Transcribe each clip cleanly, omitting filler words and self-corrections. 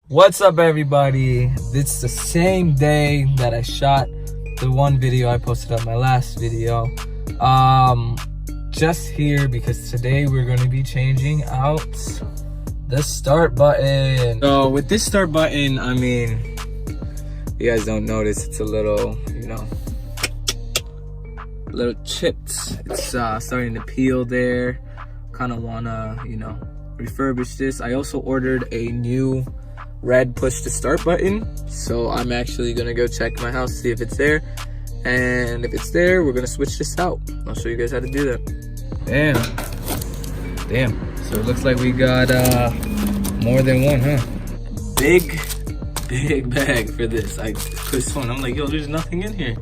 What's up, everybody? It's the same day that I shot the one video I posted on my last video. Just here because today we're going to be changing out the start button. So with this start button, I mean, you guys don't notice it's a little, little chipped. It's starting to peel there. Kind of want to, refurbish this. I also ordered a new red push to start button, so I'm actually gonna go check my house, see if it's there, and if it's there, we're gonna switch this out. I'll show you guys how to do that. Damn, so it looks like we got more than one, huh? Big bag for this. I put this one, I'm like, yo, there's nothing in here.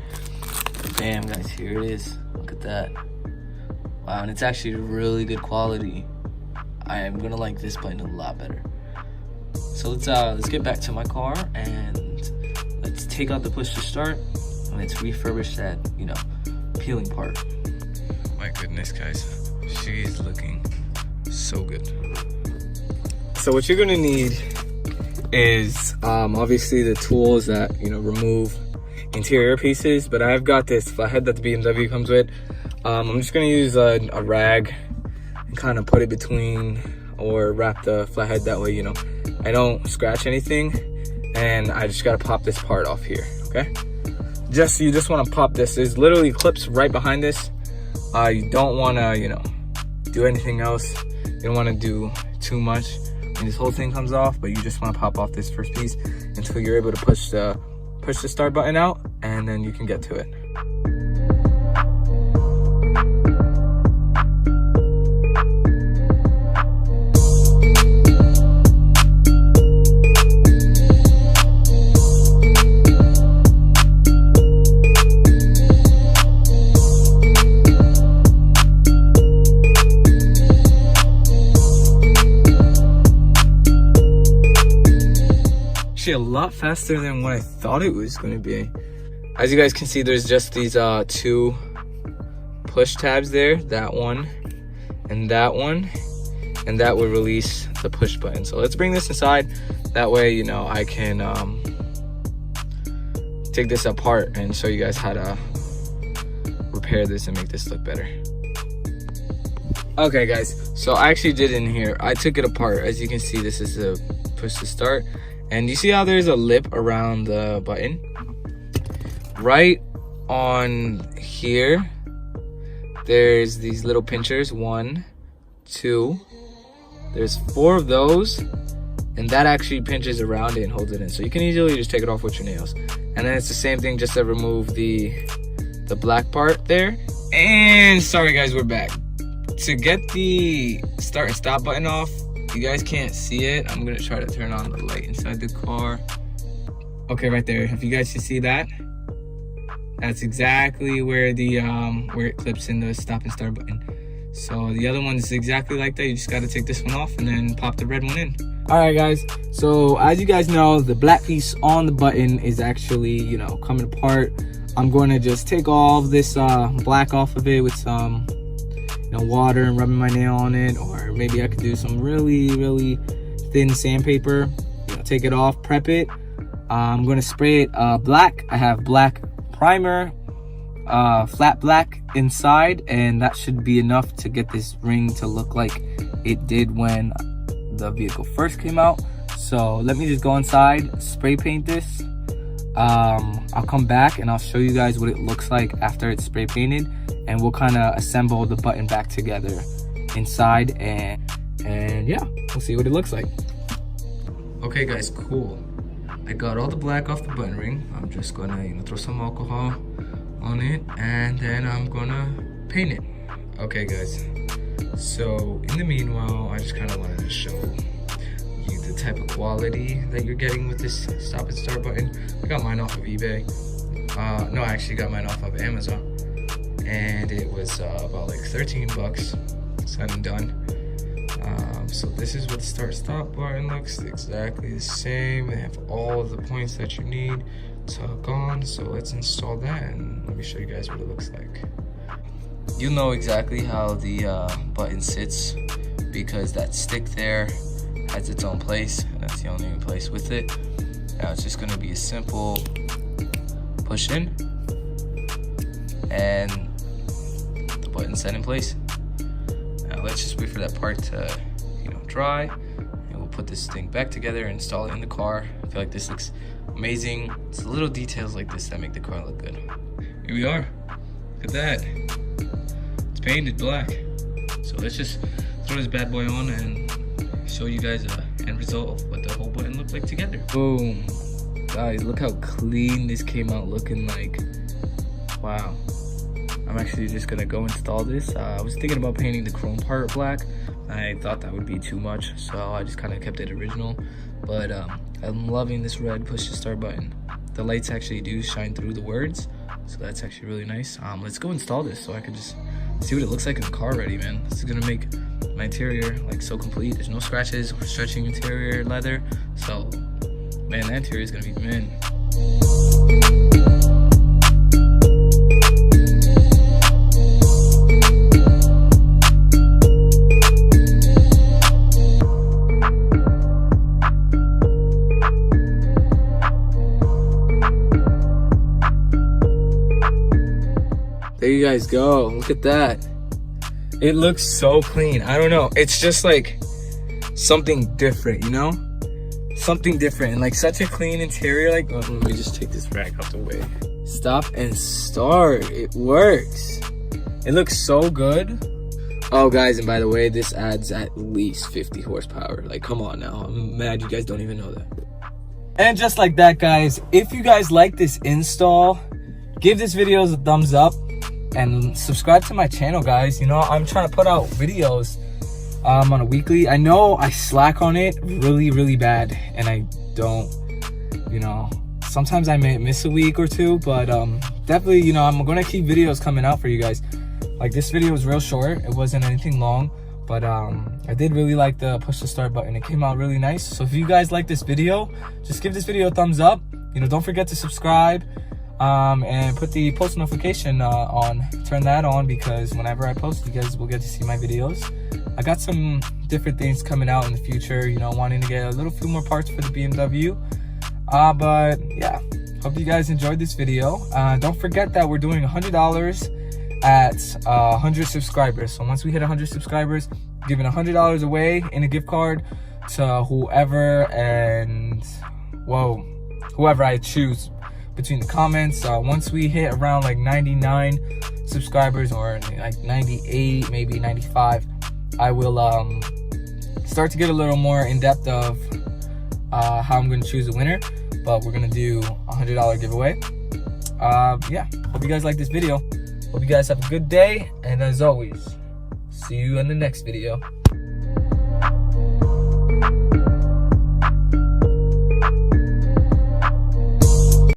Damn, guys, here it is. Look at that. Wow, and it's actually really good quality. I am gonna like this button a lot better. So let's get back to my car and let's take out the push to start and let's refurbish that, peeling part. My goodness, guys, she's looking so good. So what you're gonna need is obviously the tools that remove interior pieces, but I've got this flathead that the BMW comes with. I'm just gonna use a rag and kind of put it between or wrap the flathead, that way I don't scratch anything, and I just gotta pop this part off here, okay? You just wanna pop this. There's literally clips right behind this. You don't wanna, do anything else. You don't wanna do too much when this whole thing comes off, but you just wanna pop off this first piece until you're able to push the start button out, and then you can get to it. Actually a lot faster than what I thought it was going to be. As you guys can see, there's just these two push tabs there, that one, and that will release the push button. So let's bring this inside, that way I can take this apart and show you guys how to repair this and make this look better. Okay guys, so I actually did it in here. I took it apart. As you can see, this is the push to start. And you see how there's a lip around the button? Right on here, there's these little pinchers. 1, 2, there's 4 of those, and that actually pinches around it and holds it in. So you can easily just take it off with your nails. And then it's the same thing, just to remove the black part there. And sorry guys, we're back. To get the start and stop button off, you guys can't see it. I'm gonna try to turn on the light inside the car. Okay, right there. If you guys can see that, that's exactly where the where it clips in the stop and start button. So the other one is exactly like that. You just gotta take this one off and then pop the red one in. All right, guys. So as you guys know, the black piece on the button is actually coming apart. I'm going to just take all of this black off of it with some water and rubbing my nail on it, or maybe I could do some really thin sandpaper. Take it off, prep it. I'm gonna spray it black. I have black primer, flat black inside, and that should be enough to get this ring to look like it did when the vehicle first came out. So let me just go inside, spray paint this. I'll come back and I'll show you guys what it looks like after it's spray painted, and we'll kind of assemble the button back together inside, and yeah, we'll see what it looks like. Okay guys, cool. I got all the black off the button ring. I'm just gonna throw some alcohol on it, and then I'm gonna paint it. Okay guys, so in the meanwhile, I just kind of wanted to show you the type of quality that you're getting with this stop and start button. I got mine off of eBay. No, I actually got mine off of Amazon, and it was about like 13 bucks, said and done. So this is what the start stop button looks, exactly the same. They have all of the points that you need to hook on. So let's install that and let me show you guys what it looks like. You know exactly how the button sits, because that stick there has its own place. That's the only place with it. Now it's just gonna be a simple push in and the button set in place. Now let's just wait for that part to, dry, and we'll put this thing back together and install it in the car. I feel like this looks amazing. It's the little details like this that make the car look good. Here we are. Look at that. It's painted black. So let's just throw this bad boy on and show you guys the end result of what the whole button looked like together. Boom. Guys, look how clean this came out looking like. Wow. I'm actually just gonna go install this. I was thinking about painting the chrome part black. I thought that would be too much, so I just kind of kept it original. But I'm loving this red push to start button. The lights actually do shine through the words, so that's actually really nice. Let's go install this so I can just see what it looks like in the car already, man. This is gonna make my interior like so complete. There's no scratches, stretching interior leather. So, man, that interior is gonna be mint. There you guys go. Look at that. It looks so clean. I don't know. It's just like something different, Something different. And like such a clean interior. Like, let me just take this rack out the way. Stop and start. It works. It looks so good. Oh, guys, and by the way, this adds at least 50 horsepower. Like, come on now. I'm mad you guys don't even know that. And just like that, guys, if you guys like this install, give this video a thumbs up. And subscribe to my channel, guys. I'm trying to put out videos on a weekly. I know I slack on it really bad, and I don't, sometimes I may miss a week or two, but definitely, I'm gonna keep videos coming out for you guys. Like, this video was real short. It wasn't anything long, but I did really like the push to start button. It came out really nice. So if you guys like this video, just give this video a thumbs up. Don't forget to subscribe. And put the post notification on, turn that on, because whenever I post, you guys will get to see my videos. I got some different things coming out in the future, wanting to get a few more parts for the BMW. But yeah, hope you guys enjoyed this video. Don't forget that we're doing $100 at 100 subscribers. So once we hit 100 subscribers, giving $100 away in a gift card to whoever I choose between the comments. Once we hit around like 99 subscribers, or like 98, maybe 95, I will start to get a little more in depth of how I'm going to choose a winner. But we're going to do a $100 giveaway. Yeah, hope you guys like this video. Hope you guys have a good day, and as always, see you in the next video.